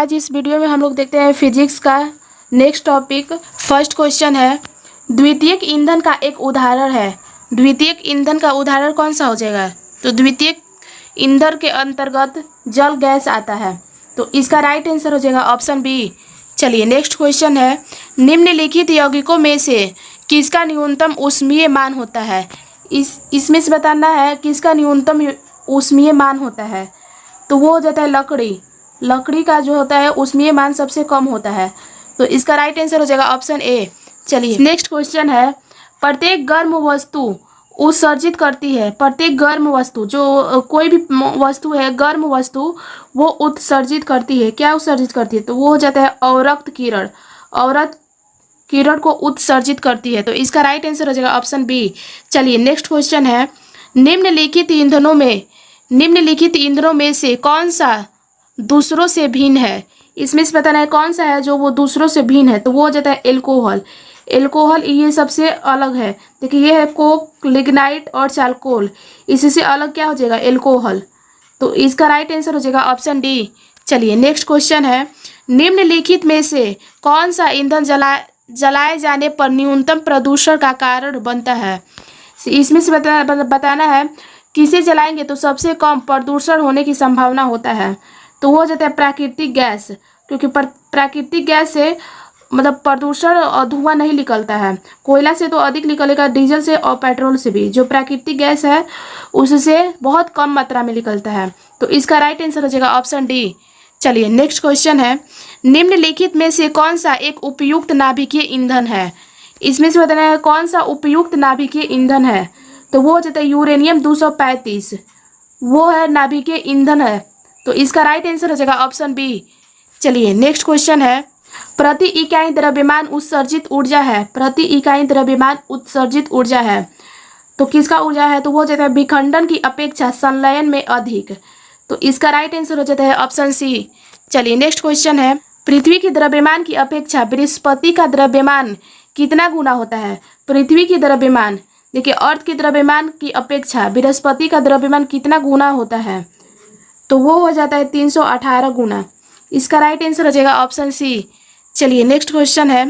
आज इस वीडियो में हम लोग देखते हैं फिजिक्स का नेक्स्ट टॉपिक। फर्स्ट क्वेश्चन है, द्वितीयक ईंधन का एक उदाहरण है। द्वितीयक ईंधन का उदाहरण कौन सा हो जाएगा? तो द्वितीयक ईंधन के अंतर्गत जल गैस आता है, तो इसका राइट आंसर हो जाएगा ऑप्शन बी। चलिए नेक्स्ट क्वेश्चन है, निम्नलिखित यौगिकों में से किसका न्यूनतम ऊष्मीय मान होता है? इसमें से बताना है किसका न्यूनतम ऊष्मीय मान होता है। तो वो हो जाता है लकड़ी। लकड़ी का जो होता है ऊष्मीय मान सबसे कम होता है, तो इसका राइट आंसर हो जाएगा ऑप्शन ए। चलिए नेक्स्ट क्वेश्चन है, प्रत्येक गर्म वस्तु उत्सर्जित करती है। प्रत्येक गर्म वस्तु, जो कोई भी वस्तु है गर्म वस्तु, वो उत्सर्जित करती है। क्या उत्सर्जित करती है? तो वो हो जाता है अवरक्त किरण। अवरक्त किरण को उत्सर्जित करती है, तो इसका राइट आंसर हो जाएगा ऑप्शन बी। चलिए नेक्स्ट क्वेश्चन है, निम्नलिखित ईंधनों में से कौन सा दूसरों से भिन्न है? इसमें से बताना है कौन सा है जो वो दूसरों से भिन्न है। तो वो हो जाता है एल्कोहल। एल्कोहल ये सबसे अलग है। देखिए ये है कोक, लिग्नाइट और चारकोल, इसी से अलग क्या हो जाएगा? एल्कोहल। तो इसका राइट आंसर हो जाएगा ऑप्शन डी। चलिए नेक्स्ट क्वेश्चन है, निम्नलिखित में से कौन सा ईंधन जलाए जाने पर न्यूनतम प्रदूषण का कारण बनता है? इसमें से बताना है किसे जलाएंगे तो सबसे कम प्रदूषण होने की संभावना होता है। तो वो हो जाता है प्राकृतिक गैस, क्योंकि प्राकृतिक गैस से मतलब प्रदूषण और धुआं नहीं निकलता है। कोयला से तो अधिक निकलेगा, डीजल से और पेट्रोल से भी। जो प्राकृतिक गैस है उससे बहुत कम मात्रा में निकलता है, तो इसका राइट आंसर हो जाएगा ऑप्शन डी। चलिए नेक्स्ट क्वेश्चन है, निम्नलिखित में से कौन सा एक उपयुक्त नाभिकीय ईंधन है? इसमें से बताना है कौन सा उपयुक्त नाभिकीय ईंधन है। तो वो हो जाता है यूरेनियम 235, वो है नाभिकीय ईंधन है, तो इसका राइट आंसर हो जाएगा ऑप्शन बी। चलिए नेक्स्ट क्वेश्चन है, प्रति इकाई द्रव्यमान उत्सर्जित ऊर्जा है। प्रति इकाई द्रव्यमान उत्सर्जित ऊर्जा है, तो किसका ऊर्जा है? तो वो हो जाता है विखंडन की अपेक्षा संलयन में अधिक, तो इसका राइट आंसर हो जाता है ऑप्शन सी। चलिए नेक्स्ट क्वेश्चन है, पृथ्वी के द्रव्यमान की अपेक्षा बृहस्पति का द्रव्यमान कितना गुना होता है? पृथ्वी की द्रव्यमान, देखिए अर्थ के द्रव्यमान की अपेक्षा बृहस्पति का द्रव्यमान कितना गुना होता है? तो वो हो जाता है 318 गुना। इसका राइट आंसर हो जाएगा ऑप्शन सी। चलिए नेक्स्ट क्वेश्चन है,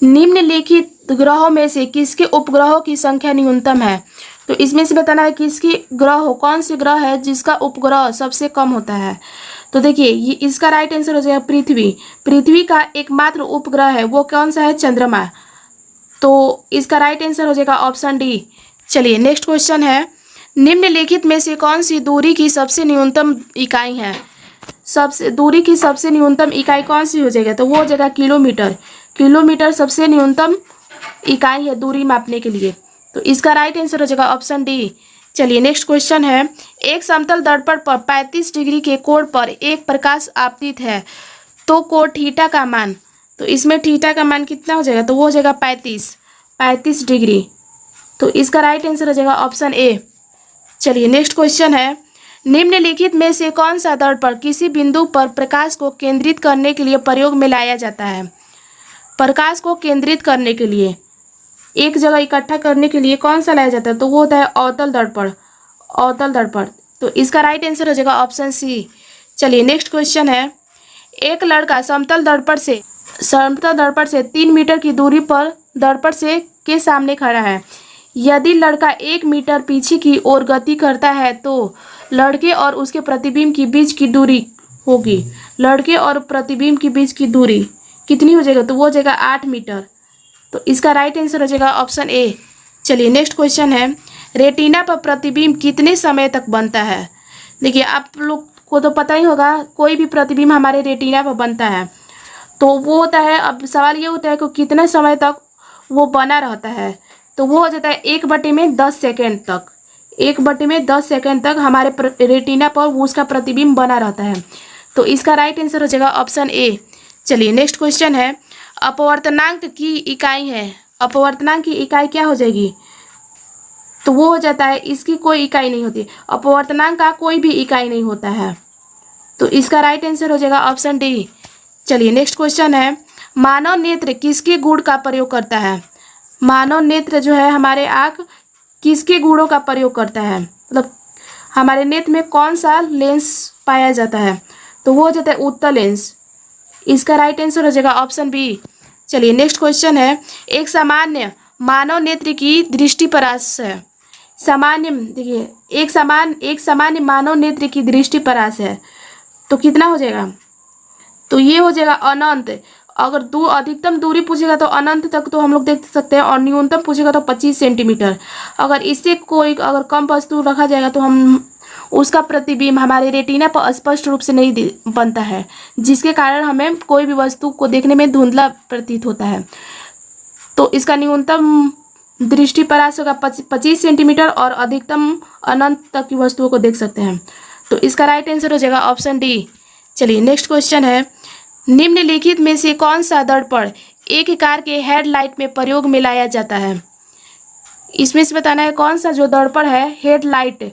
निम्नलिखित ग्रहों में से किसके उपग्रहों की संख्या न्यूनतम है? तो इसमें से बताना है किसकी ग्रह, कौन से ग्रह है जिसका उपग्रह सबसे कम होता है। तो देखिए ये इसका राइट आंसर हो जाएगा पृथ्वी। पृथ्वी का एकमात्र उपग्रह है वो कौन सा है? चंद्रमा। तो इसका राइट आंसर हो जाएगा ऑप्शन डी। चलिए नेक्स्ट क्वेश्चन है, निम्नलिखित में से कौन सी दूरी की सबसे न्यूनतम इकाई है? दूरी की सबसे न्यूनतम इकाई कौन सी हो जाएगा? तो वो हो जाएगा किलोमीटर। किलोमीटर सबसे न्यूनतम इकाई है दूरी मापने के लिए, तो इसका राइट आंसर हो जाएगा ऑप्शन डी। चलिए नेक्स्ट क्वेश्चन है, एक समतल दर्पण पर 35 डिग्री के कोण पर एक प्रकाश आपतित है, तो कोण थीटा का मान, तो इसमें थीटा का मान कितना हो जाएगा? तो वो हो जाएगा 35 डिग्री, तो इसका राइट आंसर हो जाएगा ऑप्शन ए। चलिए नेक्स्ट क्वेश्चन है, निम्नलिखित में से कौन सा दर्पण किसी बिंदु पर प्रकाश को केंद्रित करने के लिए प्रयोग में लाया जाता है? प्रकाश को केंद्रित करने के लिए, एक जगह इकट्ठा करने के लिए कौन सा लाया जाता है? तो वो होता है अवतल दर्पण। अवतल दर्पण, तो इसका राइट आंसर हो जाएगा ऑप्शन सी। चलिए नेक्स्ट क्वेश्चन है, एक लड़का समतल दर्पण से 3 मीटर की दूरी पर दर्पण से के सामने खड़ा है। यदि लड़का 1 मीटर पीछे की ओर गति करता है तो लड़के और उसके प्रतिबिंब के बीच की दूरी होगी, लड़के और प्रतिबिंब के बीच की दूरी कितनी हो जाएगा? तो वो हो जाएगा 8 मीटर, तो इसका राइट आंसर हो जाएगा ऑप्शन ए। चलिए नेक्स्ट क्वेश्चन है, रेटिना पर प्रतिबिंब कितने समय तक बनता है? देखिए आप लोग को तो पता ही होगा, कोई भी प्रतिबिंब हमारे रेटिना पर बनता है, तो वो होता है, अब सवाल ये होता है कि कितने समय तक वो बना रहता है। तो वो हो जाता है 1/10 सेकेंड तक। 1/10 सेकेंड तक हमारे रेटिना पर उसका प्रतिबिंब बना रहता है, तो इसका राइट आंसर हो जाएगा ऑप्शन ए। चलिए नेक्स्ट क्वेश्चन है, अपवर्तनांक की इकाई है। अपवर्तनांक की इकाई क्या हो जाएगी? तो वो हो जाता है, इसकी कोई इकाई नहीं होती, अपवर्तनांक का कोई भी इकाई नहीं होता है, तो इसका राइट आंसर हो जाएगा ऑप्शन डी। चलिए नेक्स्ट क्वेश्चन है, मानव नेत्र किसके गुण का प्रयोग करता है? मानव नेत्र जो है हमारे आँख किसके गुणों का प्रयोग करता है, मतलब हमारे नेत्र में कौन सा लेंस पाया जाता है? तो वो हो जाता है उत्तल लेंस। इसका राइट आंसर हो जाएगा ऑप्शन बी। चलिए नेक्स्ट क्वेश्चन है, एक सामान्य मानव नेत्र की दृष्टिपरास है। सामान्य देखिए, एक सामान्य मानव नेत्र की दृष्टिपरास है तो कितना हो जाएगा? तो ये हो जाएगा अनंत। अगर अधिकतम दूरी पूछेगा तो अनंत तक तो हम लोग देख सकते हैं, और न्यूनतम पूछेगा तो 25 सेंटीमीटर। अगर इससे कोई अगर कम वस्तु रखा जाएगा तो हम उसका प्रतिबिंब हमारे रेटिना पर स्पष्ट रूप से नहीं बनता है, जिसके कारण हमें कोई भी वस्तु को देखने में धुंधला प्रतीत होता है। तो इसका न्यूनतम दृष्टिपरास होगा 25 सेंटीमीटर और अधिकतम अनंत तक की वस्तुओं को देख सकते हैं। तो इसका राइट आंसर हो जाएगा ऑप्शन डी। चलिए नेक्स्ट क्वेश्चन है, निम्नलिखित में से कौन सा दर्पण एक कार के हेडलाइट में प्रयोग में लाया जाता है? इसमें से बताना है कौन सा जो दर्पण है हेडलाइट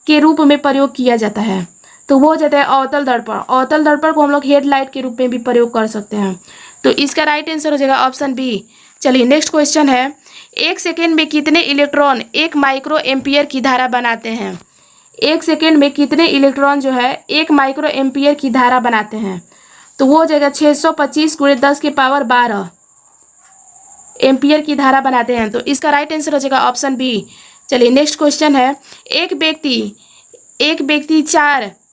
के रूप में प्रयोग किया जाता है। तो वो हो जाता है अवतल दर्पण। अवतल दर्पण को हम लोग हेडलाइट के रूप में भी प्रयोग कर सकते हैं। तो इसका राइट आंसर हो जाएगा ऑप्शन बी। चलिए नेक्स्ट क्वेश्चन है, एक सेकेंड में कितने इलेक्ट्रॉन 1 माइक्रो एम्पियर की धारा बनाते हैं? एक सेकेंड में कितने इलेक्ट्रॉन जो है 1 माइक्रो एम्पियर की धारा बनाते हैं? तो वो हो जाएगा 625 × 10⁻12 एम्पियर की धारा बनाते हैं। तो इसका राइट आंसर हो जाएगा ऑप्शन बी। चलिए नेक्स्ट क्वेश्चन है, एक व्यक्ति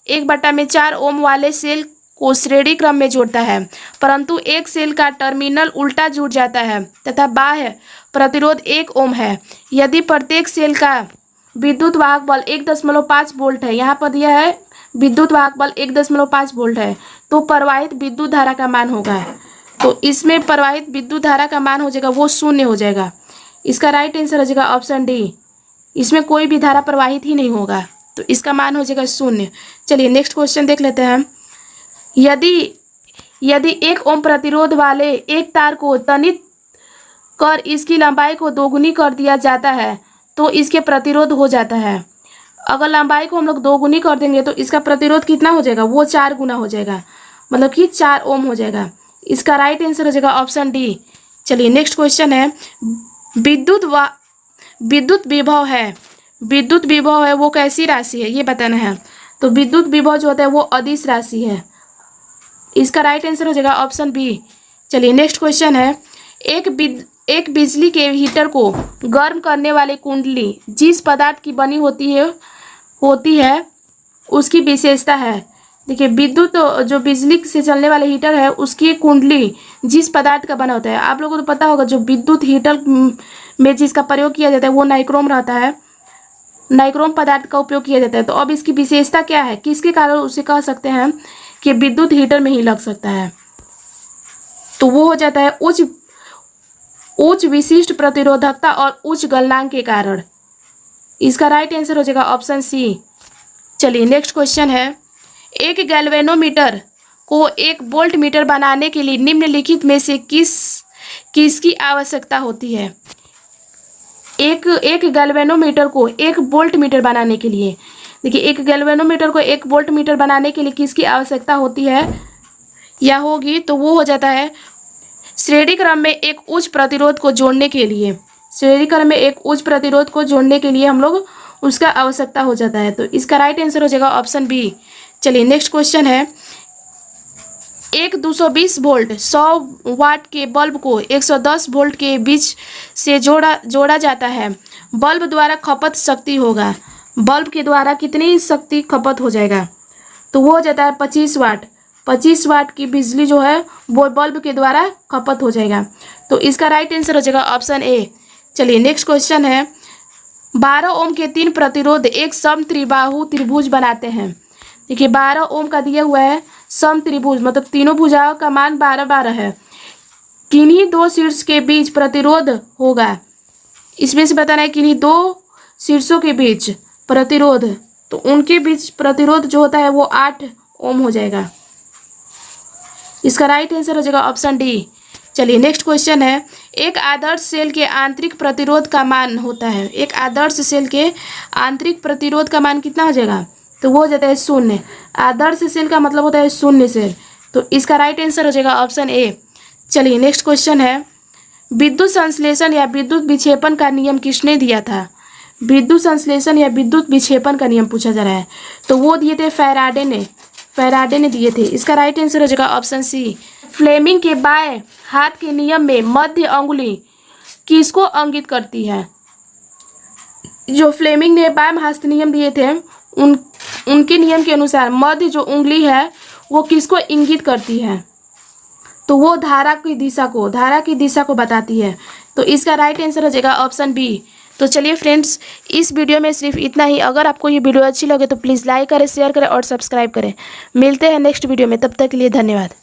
1/4 ओम वाले सेल को श्रेणी क्रम में जोड़ता है, परंतु एक सेल का टर्मिनल उल्टा जुड़ जाता है तथा बाह्य प्रतिरोध 1 ओम है। यदि प्रत्येक सेल का विद्युत वाहक बल 1.5 वोल्ट है, यहाँ पर दिया है विद्युत वाहक बल 1.5 वोल्ट है, तो प्रवाहित विद्युत धारा का मान होगा। तो इसमें प्रवाहित विद्युत धारा का मान हो जाएगा वो 0 हो जाएगा। इसका राइट आंसर हो जाएगा ऑप्शन डी। इसमें कोई भी धारा प्रवाहित ही नहीं होगा, तो इसका मान हो जाएगा 0। चलिए नेक्स्ट क्वेश्चन देख लेते हैं, यदि 1 ओम प्रतिरोध वाले एक तार को तनित कर इसकी लंबाई को दोगुनी कर दिया जाता है तो इसके प्रतिरोध हो जाता है। अगर लंबाई को हम लोग दोगुनी कर देंगे तो इसका प्रतिरोध कितना हो जाएगा? वो 4 गुना हो जाएगा, मतलब कि 4 ओम हो जाएगा। इसका राइट आंसर हो जाएगा ऑप्शन डी। चलिए नेक्स्ट क्वेश्चन है, विद्युत विभव है वो कैसी राशि है ये बताना है। तो विद्युत विभव जो होता है वो अदिश राशि है। इसका राइट आंसर हो जाएगा ऑप्शन बी। चलिए नेक्स्ट क्वेश्चन है, एक बिजली के हीटर को गर्म करने वाली कुंडली जिस पदार्थ की बनी होती है उसकी विशेषता है। देखिए विद्युत जो बिजली से चलने वाले हीटर है उसकी कुंडली जिस पदार्थ का बना होता है, आप लोगों को तो पता होगा जो विद्युत हीटर में जिसका प्रयोग किया जाता है वो नाइक्रोम रहता है, नाइक्रोम पदार्थ का उपयोग किया जाता है। तो अब इसकी विशेषता क्या है, किसके कारण उसे कह सकते हैं कि विद्युत हीटर में ही लग सकता है? तो वो हो जाता है उच्च विशिष्ट प्रतिरोधकता और उच्च गलनांक के कारण। इसका राइट आंसर हो जाएगा ऑप्शन सी। चलिए नेक्स्ट क्वेश्चन है, एक गैल्वेनोमीटर को एक वोल्ट मीटर बनाने के लिए निम्नलिखित में से किसकी आवश्यकता होती है? एक गैल्वेनोमीटर को एक वोल्ट मीटर बनाने के लिए, देखिए एक गैल्वेनोमीटर को एक वोल्ट मीटर बनाने के लिए किसकी आवश्यकता होती है या होगी? तो वो हो जाता है श्रेणी क्रम में एक उच्च प्रतिरोध को जोड़ने के लिए। श्रेणी क्रम में एक उच्च प्रतिरोध को जोड़ने के लिए हम लोग उसका आवश्यकता हो जाता है। तो इसका राइट आंसर हो जाएगा ऑप्शन बी। चलिए नेक्स्ट क्वेश्चन है, एक 220 वोल्ट 100 वाट के बल्ब को 110 वोल्ट के बीच से जोड़ा जाता है। बल्ब द्वारा खपत शक्ति होगा, बल्ब के द्वारा कितनी शक्ति खपत हो जाएगा? तो वो हो जाता है 25 वाट। 25 वाट की बिजली जो है वो बल्ब के द्वारा खपत हो जाएगा। तो इसका राइट आंसर हो जाएगा ऑप्शन ए। चलिए नेक्स्ट क्वेश्चन है, 12 ओम के 3 प्रतिरोध एक समत्रिबाहु त्रिभुज बनाते हैं। देखिए 12 ओम का दिया हुआ है समत्रिभुज, मतलब तीनों भुजाओं का मान 12-12 है। किन्हीं 2 शीर्ष के बीच प्रतिरोध होगा, इसमें से बताना है किन्हीं 2 शीर्षों के बीच प्रतिरोध, तो उनके बीच प्रतिरोध जो होता है वो 8 ओम हो जाएगा। इसका राइट आंसर हो जाएगा ऑप्शन डी। चलिए नेक्स्ट क्वेश्चन है, एक आदर्श सेल के आंतरिक प्रतिरोध का मान होता है, एक आदर्श सेल के आंतरिक प्रतिरोध का मान कितना हो जाएगा? तो वो हो जाता है 0। आदर्श सेल का मतलब होता है 0 सेल। तो इसका राइट आंसर हो जाएगा ऑप्शन ए। चलिए नेक्स्ट क्वेश्चन है, विद्युत संश्लेषण या विद्युत विक्षेपण का नियम किसने दिया था? विद्युत संश्लेषण या विद्युत विक्षेपण का नियम पूछा जा रहा है, तो वो दिए थे फैराडे ने। फैराडे ने दिए थे। इसका राइट आंसर हो जाएगा ऑप्शन सी। फ्लेमिंग के बाएं हाथ के नियम में मध्य अंगुली किसको इंगित करती है? जो फ्लेमिंग ने बाएं हाथ नियम दिए थे उनके नियम के अनुसार मध्य जो उंगली है वो किसको इंगित करती है? तो वो धारा की दिशा को बताती है। तो इसका राइट आंसर हो जाएगा ऑप्शन बी। तो चलिए फ्रेंड्स, इस वीडियो में सिर्फ इतना ही। अगर आपको ये वीडियो अच्छी लगे तो प्लीज़ लाइक करें, शेयर करें और सब्सक्राइब करें। मिलते हैं नेक्स्ट वीडियो में, तब तक के लिए धन्यवाद।